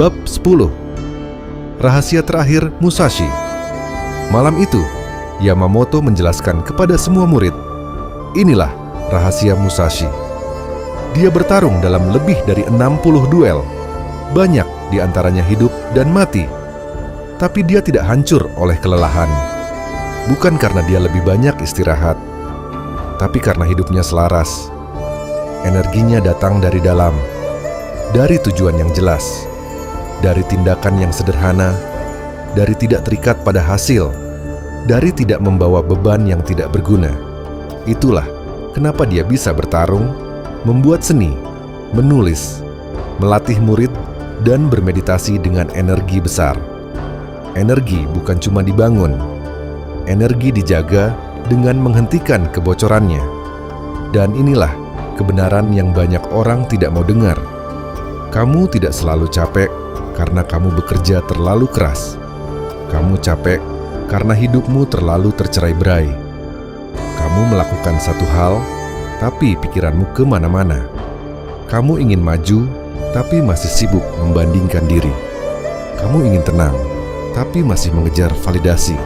Bab 10. Rahasia terakhir Musashi. Malam itu, Yamamoto menjelaskan kepada semua murid, inilah rahasia Musashi. Dia bertarung dalam lebih dari 60 duel. Banyak di antaranya hidup dan mati. Tapi dia tidak hancur oleh kelelahan. Bukan karena dia lebih banyak istirahat, tapi karena hidupnya selaras. Energinya datang dari dalam, dari tujuan yang jelas, dari tindakan yang sederhana, dari tidak terikat pada hasil, dari tidak membawa beban yang tidak berguna. Itulah kenapa dia bisa bertarung, membuat seni, menulis, melatih murid, dan bermeditasi dengan energi besar. Energi bukan cuma dibangun, energi dijaga dengan menghentikan kebocorannya. Dan inilah kebenaran yang banyak orang tidak mau dengar. Kamu tidak selalu capek karena kamu bekerja terlalu keras. Kamu capek karena hidupmu terlalu tercerai-berai. Kamu melakukan satu hal, tapi pikiranmu kemana-mana. Kamu ingin maju, tapi masih sibuk membandingkan diri. Kamu ingin tenang, tapi masih mengejar validasi.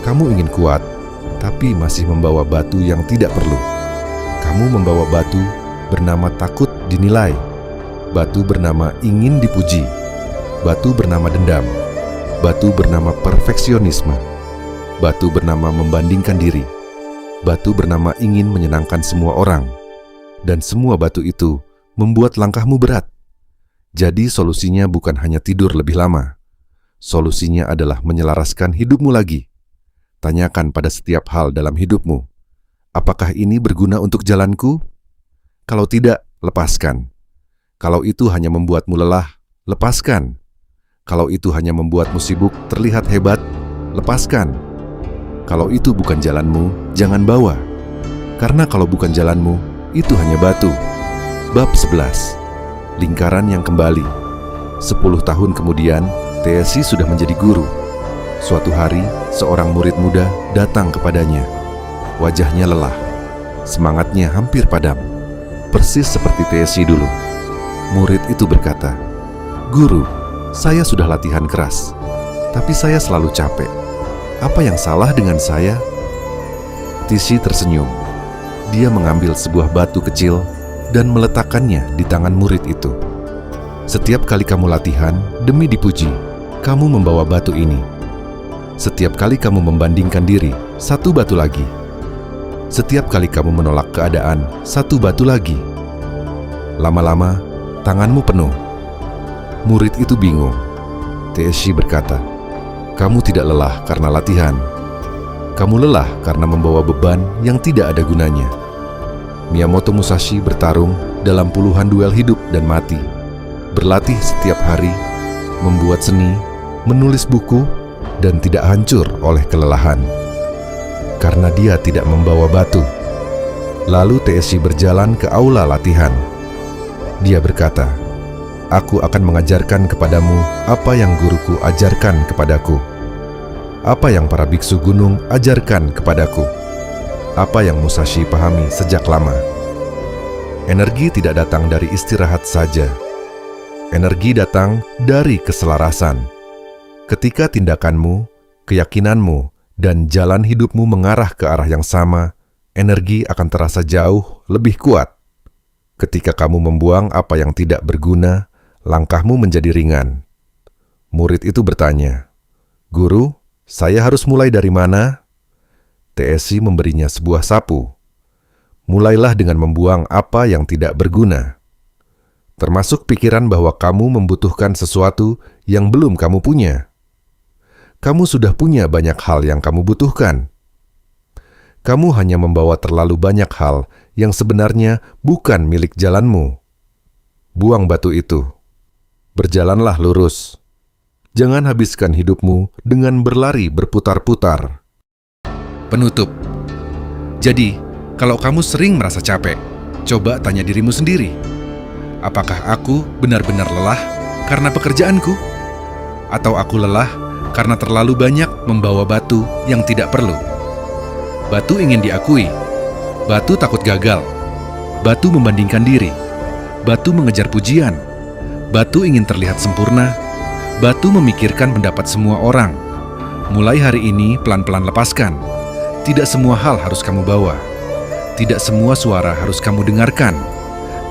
Kamu ingin kuat, tapi masih membawa batu yang tidak perlu. Kamu membawa batu bernama takut dinilai, batu bernama ingin dipuji, batu bernama dendam, batu bernama perfeksionisme, batu bernama membandingkan diri, batu bernama ingin menyenangkan semua orang. Dan semua batu itu membuat langkahmu berat. Jadi solusinya bukan hanya tidur lebih lama. Solusinya adalah menyelaraskan hidupmu lagi. Tanyakan pada setiap hal dalam hidupmu, apakah ini berguna untuk jalanku? Kalau tidak, lepaskan. Kalau itu hanya membuatmu lelah, lepaskan. Kalau itu hanya membuatmu sibuk terlihat hebat, lepaskan. Kalau itu bukan jalanmu, jangan bawa. Karena kalau bukan jalanmu, itu hanya batu. Bab 11. Lingkaran yang kembali. 10 tahun kemudian, Taeshi sudah menjadi guru. Suatu hari, seorang murid muda datang kepadanya. Wajahnya lelah. Semangatnya hampir padam. Persis seperti Taeshi dulu. Murid itu berkata, "Guru, saya sudah latihan keras, tapi saya selalu capek. Apa yang salah dengan saya?" Taeshi tersenyum. Dia mengambil sebuah batu kecil dan meletakkannya di tangan murid itu. "Setiap kali kamu latihan demi dipuji, kamu membawa batu ini. Setiap kali kamu membandingkan diri, satu batu lagi. Setiap kali kamu menolak keadaan, satu batu lagi. Lama-lama, tanganmu penuh." Murid itu bingung. Taeshi berkata, "Kamu tidak lelah karena latihan. Kamu lelah karena membawa beban yang tidak ada gunanya." Miyamoto Musashi bertarung dalam puluhan duel hidup dan mati. Berlatih setiap hari, membuat seni, menulis buku, dan tidak hancur oleh kelelahan. Karena dia tidak membawa batu. Lalu Taeshi berjalan ke aula latihan. Dia berkata, "Aku akan mengajarkan kepadamu apa yang guruku ajarkan kepadaku. Apa yang para biksu gunung ajarkan kepadaku. Apa yang Musashi pahami sejak lama." Energi tidak datang dari istirahat saja. Energi datang dari keselarasan. Ketika tindakanmu, keyakinanmu, dan jalan hidupmu mengarah ke arah yang sama, energi akan terasa jauh lebih kuat. Ketika kamu membuang apa yang tidak berguna, langkahmu menjadi ringan. Murid itu bertanya, "Guru, saya harus mulai dari mana?" Taeshi memberinya sebuah sapu. Mulailah dengan membuang apa yang tidak berguna. Termasuk pikiran bahwa kamu membutuhkan sesuatu yang belum kamu punya. Kamu sudah punya banyak hal yang kamu butuhkan. Kamu hanya membawa terlalu banyak hal yang sebenarnya bukan milik jalanmu. Buang batu itu. Berjalanlah lurus. Jangan habiskan hidupmu dengan berlari berputar-putar. Penutup. Jadi, kalau kamu sering merasa capek, coba tanya dirimu sendiri. Apakah aku benar-benar lelah karena pekerjaanku? Atau aku lelah karena terlalu banyak membawa batu yang tidak perlu? Batu ingin diakui. Batu takut gagal. Batu membandingkan diri. Batu mengejar pujian. Batu ingin terlihat sempurna Batu memikirkan pendapat semua orang. Mulai hari ini pelan-pelan lepaskan. Tidak semua hal harus kamu bawa. Tidak semua suara harus kamu dengarkan.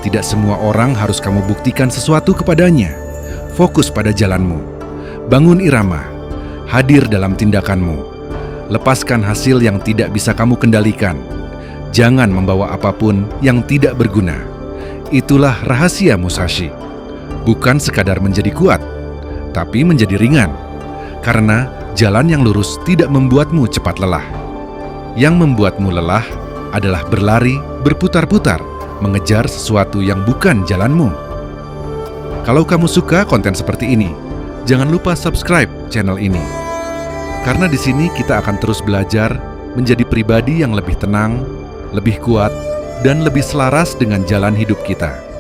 Tidak semua orang harus kamu buktikan sesuatu kepadanya. Fokus pada jalanmu. Bangun irama. Hadir dalam tindakanmu. Lepaskan hasil yang tidak bisa kamu kendalikan. Jangan membawa apapun yang tidak berguna. Itulah rahasia Musashi. Bukan sekadar menjadi kuat, tapi menjadi ringan. Karena jalan yang lurus tidak membuatmu cepat lelah. Yang membuatmu lelah adalah berlari, berputar-putar, mengejar sesuatu yang bukan jalanmu. Kalau kamu suka konten seperti ini, jangan lupa subscribe channel ini. Karena di sini kita akan terus belajar menjadi pribadi yang lebih tenang, lebih kuat, dan lebih selaras dengan jalan hidup kita.